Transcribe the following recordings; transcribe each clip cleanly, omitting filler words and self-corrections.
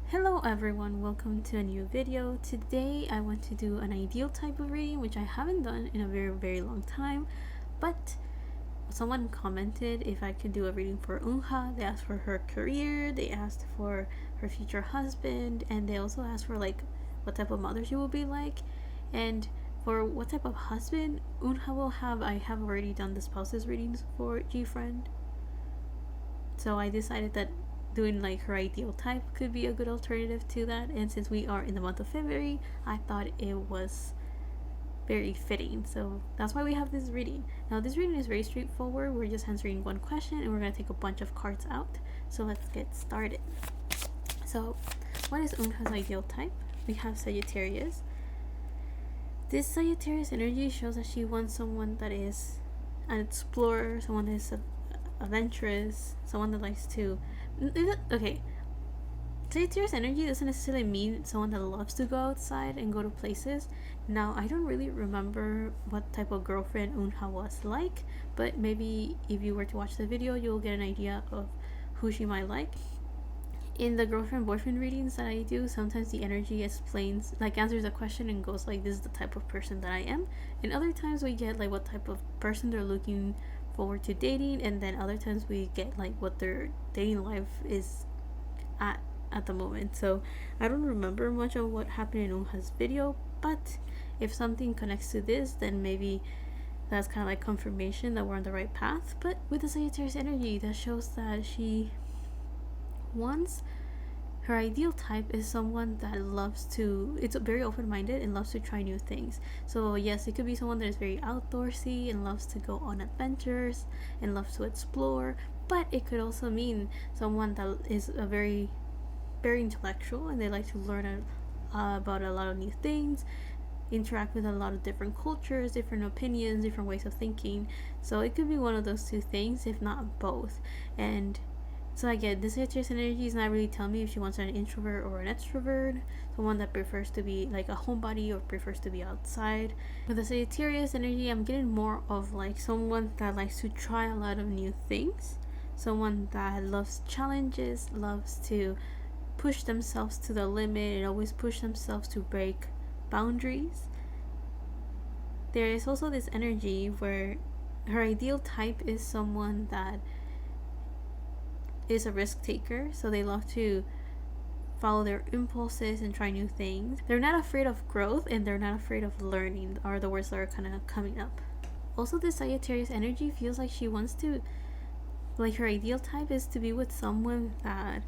Hello everyone, welcome to a new video. Today I want to do an ideal type of reading, which I haven't done in a very long time, but someone commented if I could do a reading for Eunha. They asked for her career, they asked for her future husband, and they also asked for like what type of mother she will be like. And for what type of husband Eunha will have, I have already done the spouses readings for G-Friend. So I decided that doing like her ideal type could be a good alternative to that, and since we are in the month of February, I thought it was very fitting. So that's why we have this reading. Now this reading is very straightforward. We're just answering one question and we're going to take a bunch of cards out. So let's get started. So what is Eunha's ideal type? We have Sagittarius. This Sagittarius energy shows that she wants someone that is an explorer, someone that is adventurous, someone that likes to okay, Sagittarius energy doesn't necessarily mean someone that loves to go outside and go to places. Now, I don't really remember what type of girlfriend Eunha was like, but maybe if you were to watch the video, you'll get an idea of who she might like. In the girlfriend boyfriend readings that I do, sometimes the energy explains, like answers a question and goes like, this is the type of person that I am. And other times we get like what type of person they're looking forward to dating, and then other times we get like what their dating life is at the moment. So I don't remember much of what happened in Eunha's video, but if something connects to this, then maybe that's kind of like confirmation that we're on the right path. But with the Sagittarius energy, that shows that she wants, her ideal type is someone that loves to, it's very open-minded and loves to try new things. So yes, it could be someone that is very outdoorsy and loves to go on adventures and loves to explore, but it could also mean someone that is a very intellectual and they like to learn about a lot of new things, interact with a lot of different cultures, different opinions, different ways of thinking. So it could be one of those two things, if not both. And so again, this Sagittarius energy is not really telling me if she wants an introvert or an extrovert, someone that prefers to be like a homebody or prefers to be outside. With the Sagittarius energy, I'm getting more of like someone that likes to try a lot of new things, someone that loves challenges, loves to push themselves to the limit and always push themselves to break boundaries. There is also this energy where her ideal type is someone that is a risk taker, so they love to follow their impulses and try new things. They're not afraid of growth and they're not afraid of learning, are the words that are kind of coming up. Also, this Sagittarius energy feels like she wants to, like her ideal type is to be with someone that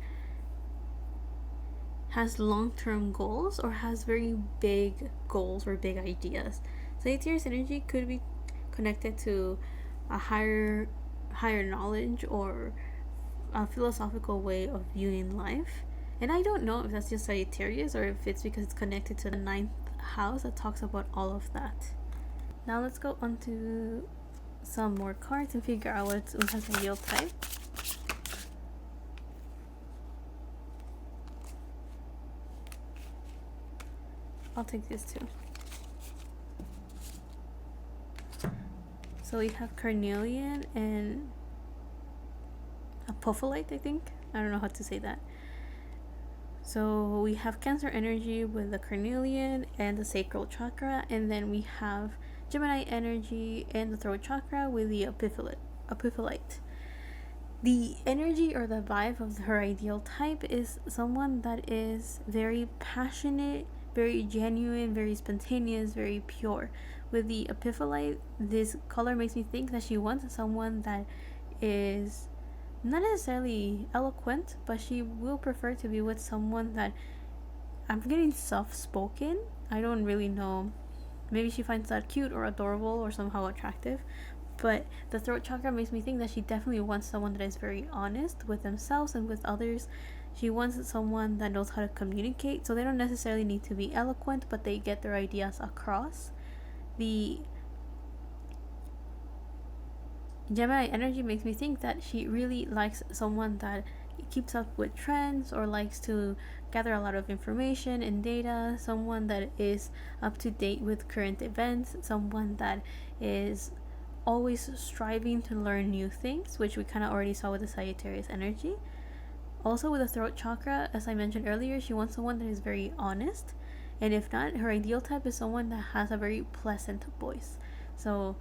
has long-term goals or has very big goals or big ideas. Sagittarius energy could be connected to a higher knowledge or a philosophical way of viewing life. And I don't know if that's just Sagittarius or if it's because it's connected to the 9th house that talks about all of that. Now let's go on to some more cards and figure out what's Eunha's ideal type. I'll take this too. So we have carnelian and apophyllite, I think. I don't know how to say that. So we have Cancer energy with the carnelian and the sacral chakra, and then we have Gemini energy and the throat chakra with the apophyllite. The energy or the vibe of her ideal type is someone that is very passionate, very genuine, very spontaneous, very pure. With the apophyllite, this color makes me think that she wants someone that is not necessarily eloquent, but she will prefer to be with someone that, I'm getting soft-spoken. I don't really know. Maybe she finds that cute or adorable or somehow attractive. But the throat chakra makes me think that she definitely wants someone that is very honest with themselves and with others. She wants someone that knows how to communicate, so they don't necessarily need to be eloquent, but they get their ideas across. The Gemini energy makes me think that she really likes someone that keeps up with trends or likes to gather a lot of information and data, someone that is up to date with current events, someone that is always striving to learn new things, which we kind of already saw with the Sagittarius energy. Also, with the throat chakra, as I mentioned earlier, she wants someone that is very honest. And if not, her ideal type is someone that has a very pleasant voice. So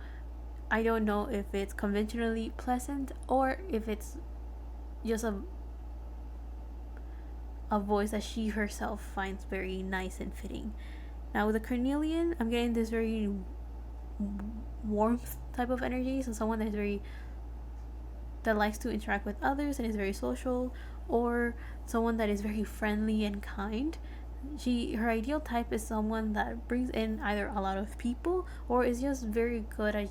I don't know if it's conventionally pleasant or if it's just a voice that she herself finds very nice and fitting. Now with the carnelian, I'm getting this very warmth type of energy. So someone that likes to interact with others and is very social, or someone that is very friendly and kind. Her ideal type is someone that brings in either a lot of people or is just very good at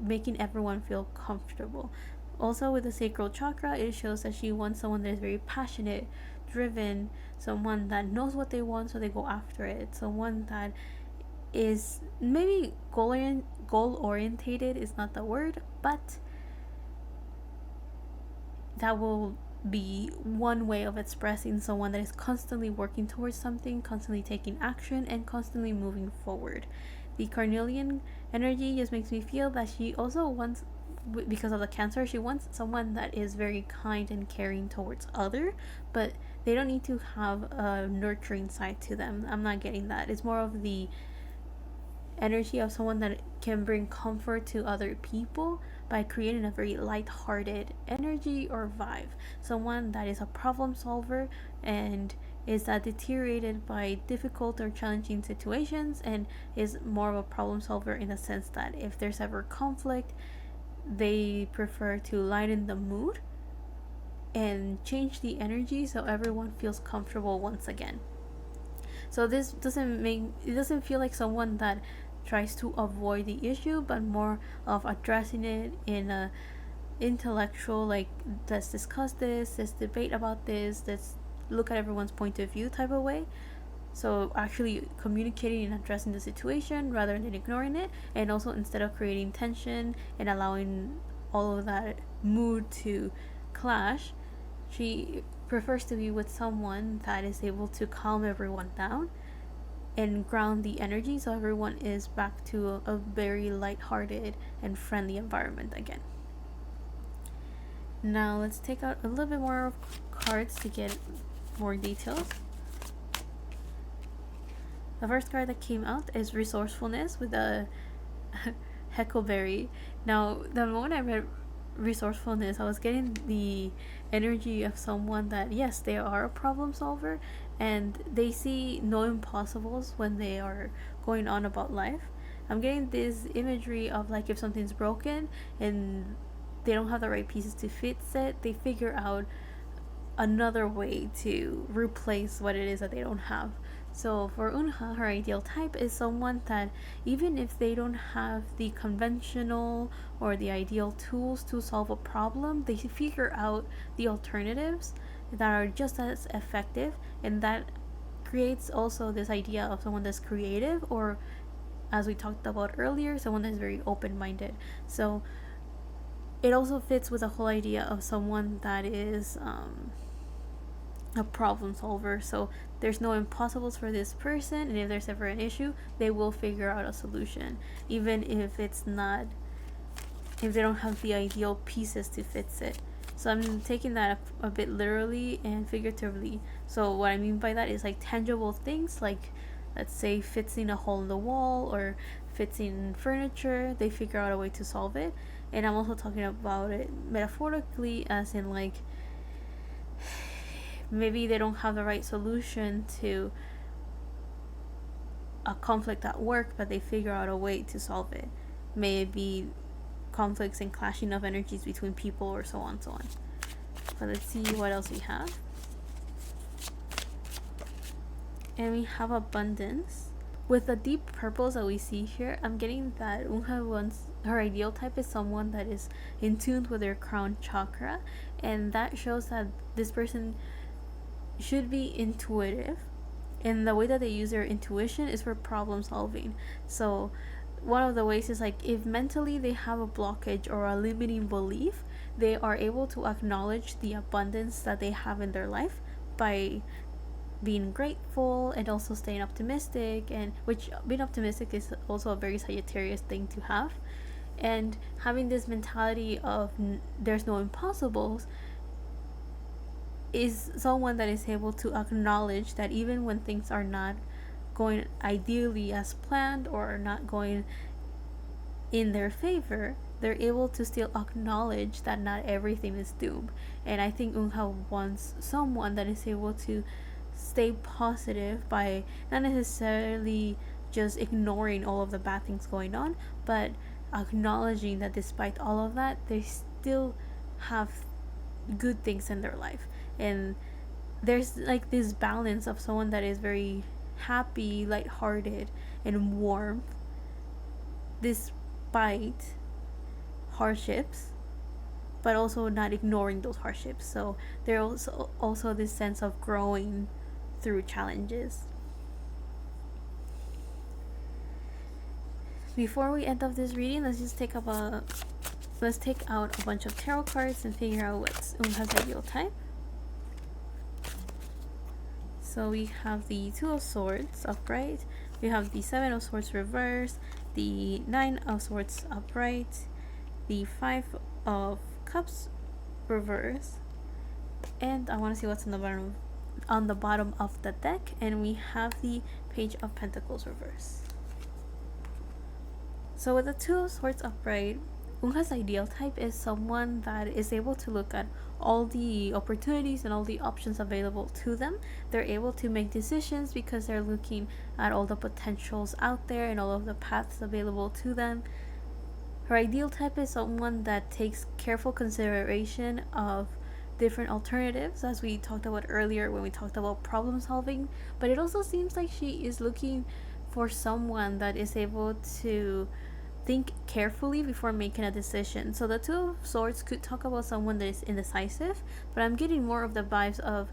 making everyone feel comfortable. Also with the sacral chakra, it shows that she wants someone that is very passionate, driven, someone that knows what they want so they go after it, someone that is maybe goal orientated is not the word, but that will be one way of expressing someone that is constantly working towards something, constantly taking action, and constantly moving forward. The carnelian energy just makes me feel that she also wants, because of the Cancer, she wants someone that is very kind and caring towards other, but they don't need to have a nurturing side to them. I'm not getting that. It's more of the energy of someone that can bring comfort to other people by creating a very light-hearted energy or vibe. Someone that is a problem solver and is that deteriorated by difficult or challenging situations and is more of a problem solver in the sense that if there's ever conflict, they prefer to lighten the mood and change the energy so everyone feels comfortable once again. So this doesn't feel like someone that tries to avoid the issue, but more of addressing it in a intellectual, like, let's discuss this, let's debate about this, let's look at everyone's point of view type of way. So actually communicating and addressing the situation rather than ignoring it, and also instead of creating tension and allowing all of that mood to clash, she prefers to be with someone that is able to calm everyone down and ground the energy so everyone is back to a very light-hearted and friendly environment again. Now let's take out a little bit more cards to get more details. The first card that came out is Resourcefulness with a Heckleberry. Now, the moment I read Resourcefulness, I was getting the energy of someone that, yes, they are a problem solver and they see no impossibles when they are going on about life. I'm getting this imagery of, like, if something's broken and they don't have the right pieces to fix it, they figure out another way to replace what it is that they don't have. So for Eunha, her ideal type is someone that even if they don't have the conventional or the ideal tools to solve a problem, they figure out the alternatives that are just as effective, and that creates also this idea of someone that's creative, or as we talked about earlier, someone that's very open-minded. So it also fits with the whole idea of someone that is a problem solver. So there's no impossibles for this person, and if there's ever an issue, they will figure out a solution, even if it's not, if they don't have the ideal pieces to fix it. So I'm taking that a bit literally and figuratively. So what I mean by that is, like, tangible things, like, let's say, fixing a hole in the wall or fixing furniture. They figure out a way to solve it. And I'm also talking about it metaphorically, as in, like, maybe they don't have the right solution to a conflict at work, but they figure out a way to solve it. May it be conflicts and clashing of energies between people, or so on, so on. But let's see what else we have. And we have abundance. With the deep purples that we see here, I'm getting that Eunha wants, her ideal type is someone that is in tune with their crown chakra, and that shows that this person should be intuitive, and the way that they use their intuition is for problem solving. So one of the ways is, like, if mentally they have a blockage or a limiting belief, they are able to acknowledge the abundance that they have in their life by being grateful and also staying optimistic, and which being optimistic is also a very Sagittarius thing to have, and having this mentality of there's no impossibles is someone that is able to acknowledge that even when things are not going ideally as planned or are not going in their favor, they're able to still acknowledge that not everything is doomed. And I think Eunha wants someone that is able to stay positive by not necessarily just ignoring all of the bad things going on, but acknowledging that despite all of that, they still have good things in their life. And there's like this balance of someone that is very happy, lighthearted, and warm despite hardships, but also not ignoring those hardships. So there's also this sense of growing through challenges. Before we end up this reading, let's take out a bunch of tarot cards and figure out what's Eunha's ideal type. So we have the Two of Swords upright, we have the Seven of Swords reversed, the Nine of Swords upright, the Five of Cups reversed, and I want to see what's on the bottom of the deck, and we have the Page of Pentacles reversed. So with the Two of Swords upright, Eunha's ideal type is someone that is able to look at all the opportunities and all the options available to them. They're able to make decisions because they're looking at all the potentials out there and all of the paths available to them. Her ideal type is someone that takes careful consideration of different alternatives, as we talked about earlier when we talked about problem solving, but it also seems like she is looking for someone that is able to think carefully before making a decision. So the Two of Swords could talk about someone that is indecisive, but I'm getting more of the vibes of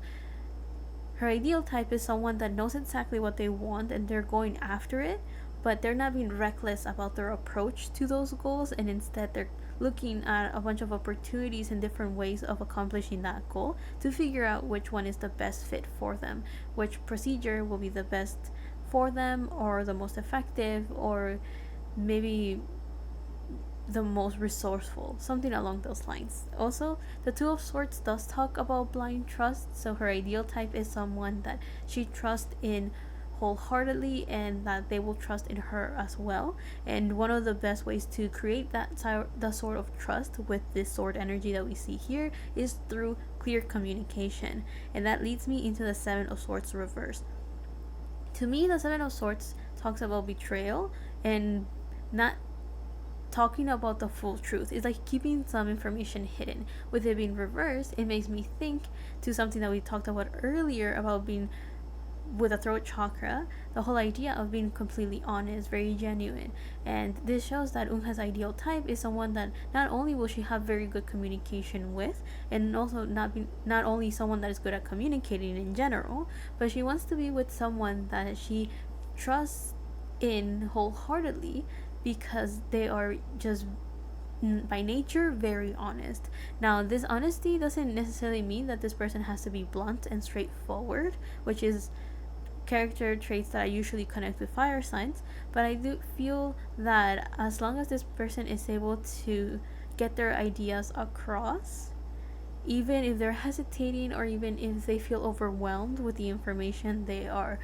her ideal type is someone that knows exactly what they want and they're going after it, but they're not being reckless about their approach to those goals, and instead they're looking at a bunch of opportunities and different ways of accomplishing that goal to figure out which one is the best fit for them, which procedure will be the best for them, or the most effective, or maybe the most resourceful, something along those lines. Also, the Two of Swords does talk about blind trust, so her ideal type is someone that she trusts in wholeheartedly and that they will trust in her as well. And one of the best ways to create the sort of trust with this sword energy that we see here is through clear communication, and that leads me into the Seven of Swords reversed. To me, the Seven of Swords talks about betrayal and not talking about the full truth. It's like keeping some information hidden. With it being reversed, it makes me think to something that we talked about earlier about being with the throat chakra, the whole idea of being completely honest, very genuine. And this shows that Eunha's ideal type is someone that not only will she have very good communication with, and also not only someone that is good at communicating in general, but she wants to be with someone that she trusts in wholeheartedly, because they are just by nature very honest. Now, this honesty doesn't necessarily mean that this person has to be blunt and straightforward, which is character traits that I usually connect with fire signs, but I do feel that as long as this person is able to get their ideas across, even if they're hesitating or even if they feel overwhelmed with the information they are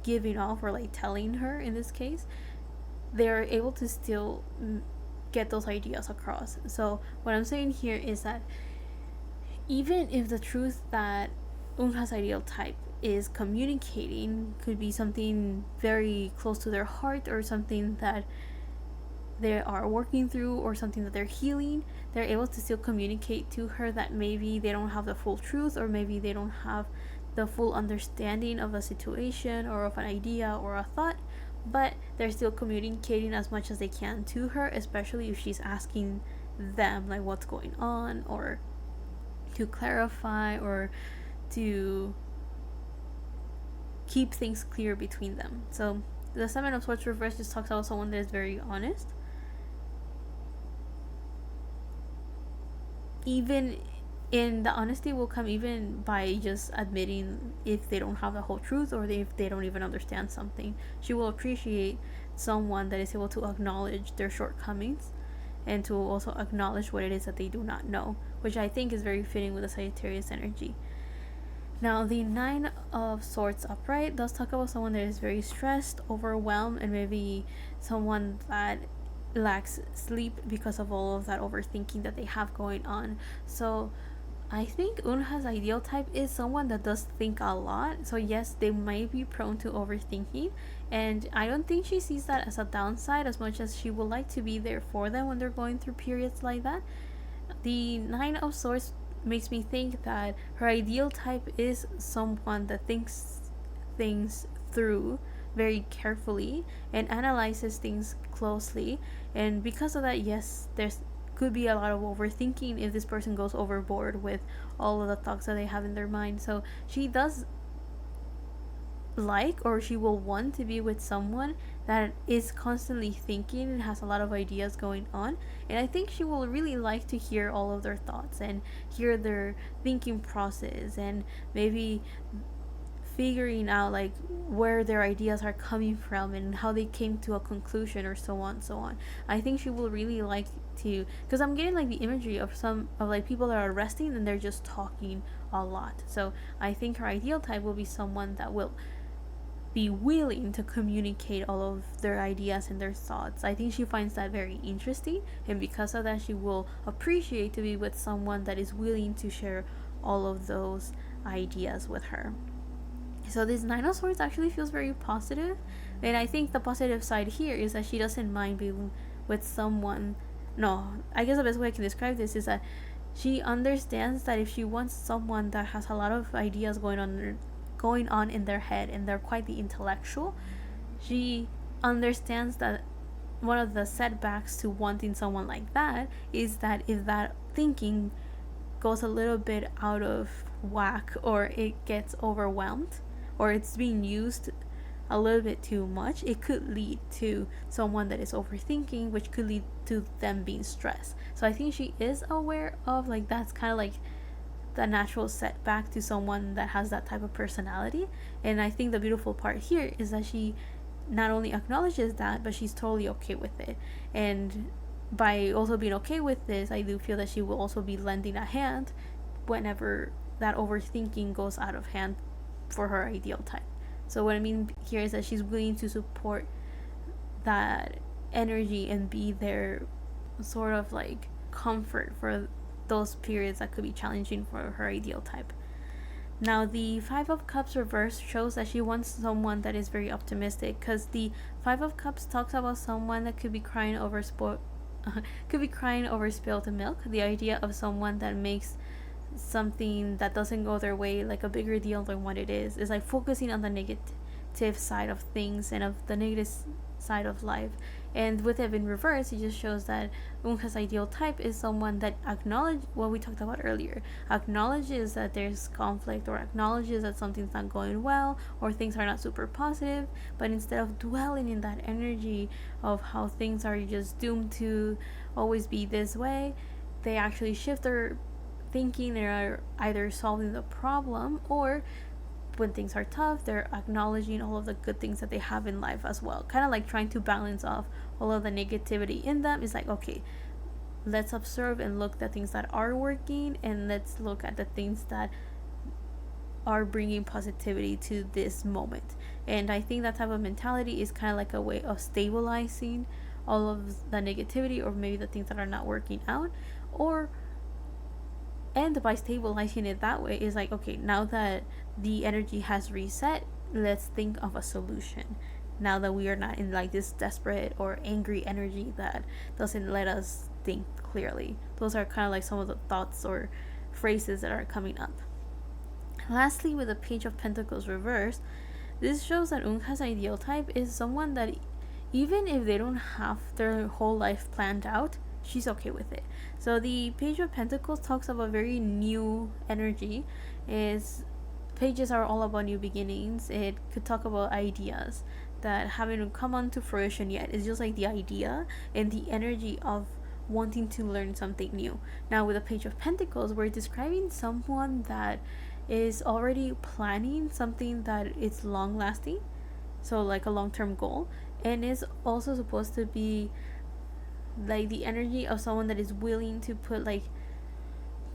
giving off, or like telling her in this case, they're able to still get those ideas across. So what I'm saying here is that even if the truth that Eunha's ideal type is communicating could be something very close to their heart, or something that they are working through, or something that they're healing, they're able to still communicate to her that maybe they don't have the full truth, or maybe they don't have the full understanding of a situation or of an idea or a thought, but they're still communicating as much as they can to her, especially if she's asking them like what's going on, or to clarify, or to keep things clear between them. So the Seven of Swords reversed just talks about someone that is very honest, even in the honesty will come even by just admitting if they don't have the whole truth, or if they don't even understand something. She will appreciate someone that is able to acknowledge their shortcomings and to also acknowledge what it is that they do not know, which I think is very fitting with the Sagittarius energy. Now, the Nine of Swords upright does talk about someone that is very stressed, overwhelmed, and maybe someone that lacks sleep because of all of that overthinking that they have going on. So, I think Eunha's ideal type is someone that does think a lot. So, yes, they might be prone to overthinking, and I don't think she sees that as a downside as much as she would like to be there for them when they're going through periods like that. The Nine of Swords makes me think that her ideal type is someone that thinks things through very carefully and analyzes things closely. And because of that, yes, there's could be a lot of overthinking if this person goes overboard with all of the thoughts that they have in their mind. So she does like, or she will want to be with someone that is constantly thinking and has a lot of ideas going on. And I think she will really like to hear all of their thoughts and hear their thinking process, and maybe figuring out like where their ideas are coming from and how they came to a conclusion, or so on so on. I think she will really like to, because I'm getting like the imagery of some of like people that are resting and they're just talking a lot. So I think her ideal type will be someone that will be willing to communicate all of their ideas and their thoughts. I think she finds that very interesting, and because of that, she will appreciate to be with someone that is willing to share all of those ideas with her. So this Nine of Swords actually feels very positive, and I think the positive side here is that she doesn't mind being with someone. No, I guess the best way I can describe this is that she understands that if she wants someone that has a lot of ideas going on in their head and they're quite the intellectual, she understands that one of the setbacks to wanting someone like that is that if that thinking goes a little bit out of whack, or it gets overwhelmed, or it's being used a little bit too much, it could lead to someone that is overthinking, which could lead to them being stressed. So I think she is aware of like that's kind of like the natural setback to someone that has that type of personality. And I think the beautiful part here is that she not only acknowledges that, but she's totally okay with it. And by also being okay with this, I do feel that she will also be lending a hand whenever that overthinking goes out of hand for her ideal type. So what I mean here is that she's willing to support that energy and be there sort of like comfort for those periods that could be challenging for her ideal type. Now, the Five of Cups reverse shows that she wants someone that is very optimistic, because the Five of Cups talks about someone that could be crying over spilled milk. The idea of someone that makes something that doesn't go their way like a bigger deal than what it is like focusing on the negative side of things and of the negative side of life. And with it in reverse, it just shows that Eunha's ideal type is someone that acknowledges what we talked about earlier, acknowledges that there's conflict, or acknowledges that something's not going well, or things are not super positive, but instead of dwelling in that energy of how things are just doomed to always be this way, they actually shift their thinking and are either solving the problem, or when things are tough, they're acknowledging all of the good things that they have in life as well. Kind of like trying to balance off all of the negativity in them. It's like, okay, let's observe and look at things that are working, and let's look at the things that are bringing positivity to this moment. And I think that type of mentality is kind of like a way of stabilizing all of the negativity, or maybe the things that are not working out, and by stabilizing it that way is like, okay, now that the energy has reset, let's think of a solution, now that we are not in like this desperate or angry energy that doesn't let us think clearly. Those are kind of like some of the thoughts or phrases that are coming up. Lastly, with the Page of Pentacles reversed, this shows that Eunha's ideal type is someone that even if they don't have their whole life planned out, she's okay with it. So the Page of Pentacles talks about very new energy. Is pages are all about new beginnings. It could talk about ideas that haven't come on to fruition yet. It's just like the idea and the energy of wanting to learn something new. Now with the Page of Pentacles, we're describing someone that is already planning something that is long lasting, so like a long-term goal, and is also supposed to be like the energy of someone that is willing to put like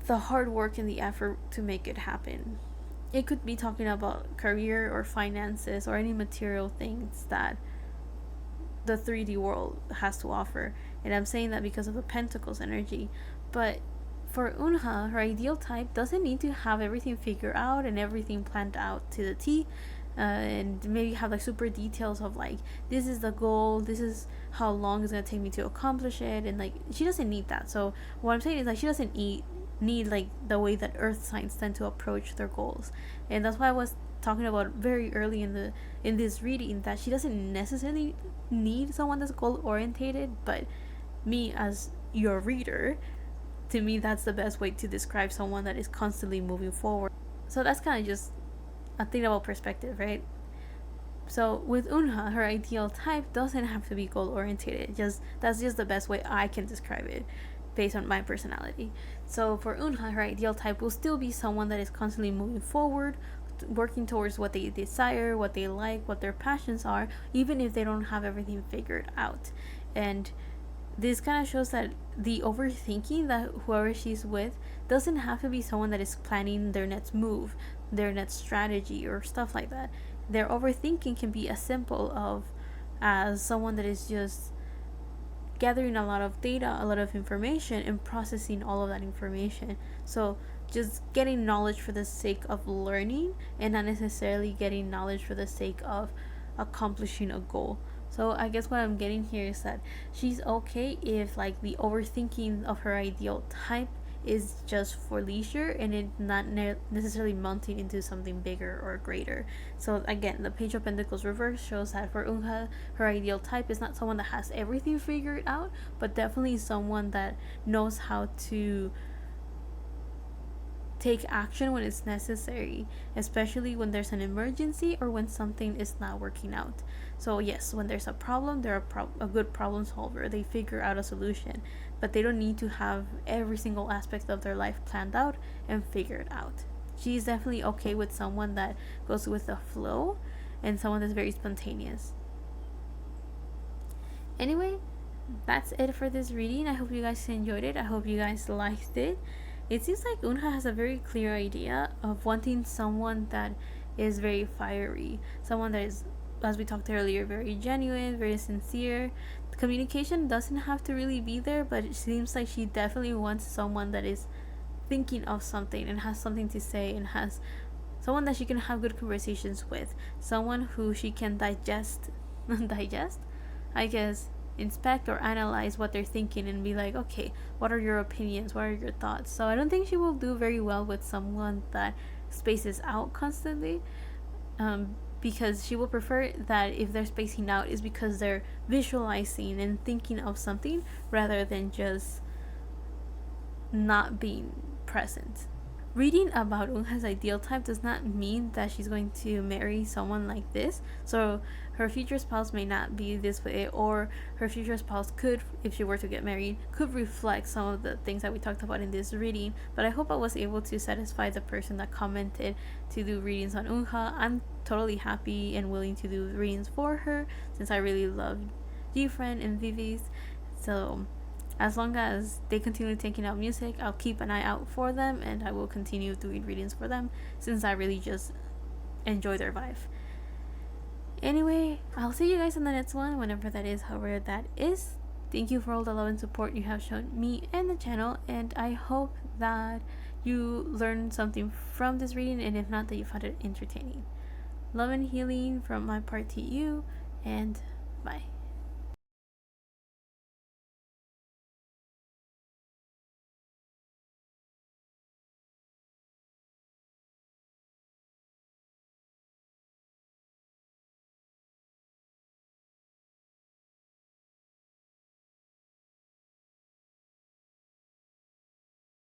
the hard work and the effort to make it happen. it could be talking about career or finances or any material things that the 3D world has to offer. And I'm saying that because of the Pentacles energy. But for Eunha, her ideal type doesn't need to have everything figured out and everything planned out to the T. And maybe have like super details of like, this is the goal, this is how long it's gonna take me to accomplish it, and like she doesn't need that. So what I'm saying is like she doesn't need like the way that earth signs tend to approach their goals. And that's why I was talking about very early in this reading that she doesn't necessarily need someone that's goal orientated, but me as your reader, to me that's the best way to describe someone that is constantly moving forward. So that's kind of just a thing about perspective, right? So with Eunha, her ideal type doesn't have to be goal oriented. That's just the best way I can describe it based on my personality. So for Eunha, her ideal type will still be someone that is constantly moving forward, working towards what they desire, what they like, what their passions are, even if they don't have everything figured out. And this kind of shows that the overthinking that whoever she's with doesn't have to be someone that is planning their next move, their next strategy, or stuff like that. Their overthinking can be as simple as someone that is just gathering a lot of data, a lot of information, and processing all of that information. So just getting knowledge for the sake of learning and not necessarily getting knowledge for the sake of accomplishing a goal. So I guess what I'm getting here is that she's okay if like the overthinking of her ideal type is just for leisure and it not necessarily mounting into something bigger or greater. So again, the Page of Pentacles reverse shows that for Eunha, her ideal type is not someone that has everything figured out, but definitely someone that knows how to take action when it's necessary, especially when there's an emergency or when something is not working out. So yes, when there's a problem, they're a good problem solver. They figure out a solution, but they don't need to have every single aspect of their life planned out and figured out. She's definitely okay with someone that goes with the flow and someone that's very spontaneous. Anyway, that's it for this reading. I hope you guys enjoyed it. I hope you guys liked it. It seems like Eunha has a very clear idea of wanting someone that is very fiery, someone that is, as we talked earlier, very genuine, very sincere. The communication doesn't have to really be there, but it seems like she definitely wants someone that is thinking of something and has something to say and has someone that she can have good conversations with, someone who she can digest, I guess, inspect or analyze what they're thinking and be like, okay, what are your opinions, what are your thoughts? So I don't think she will do very well with someone that spaces out constantly, because she will prefer that if they're spacing out is because they're visualizing and thinking of something rather than just not being present. Reading about Eunha's ideal type does not mean that she's going to marry someone like this. So her future spouse may not be this way, or her future spouse could, if she were to get married, could reflect some of the things that we talked about in this reading. But I hope I was able to satisfy the person that commented to do readings on Eunha. I'm totally happy and willing to do readings for her since I really love G-Friend and Viviz. So as long as they continue taking out music, I'll keep an eye out for them and I will continue doing readings for them since I really just enjoy their vibe. Anyway, I'll see you guys in the next one, whenever that is, however that is. Thank you for all the love and support you have shown me and the channel, and I hope that you learned something from this reading, and if not, that you found it entertaining. Love and healing from my part to you, and bye.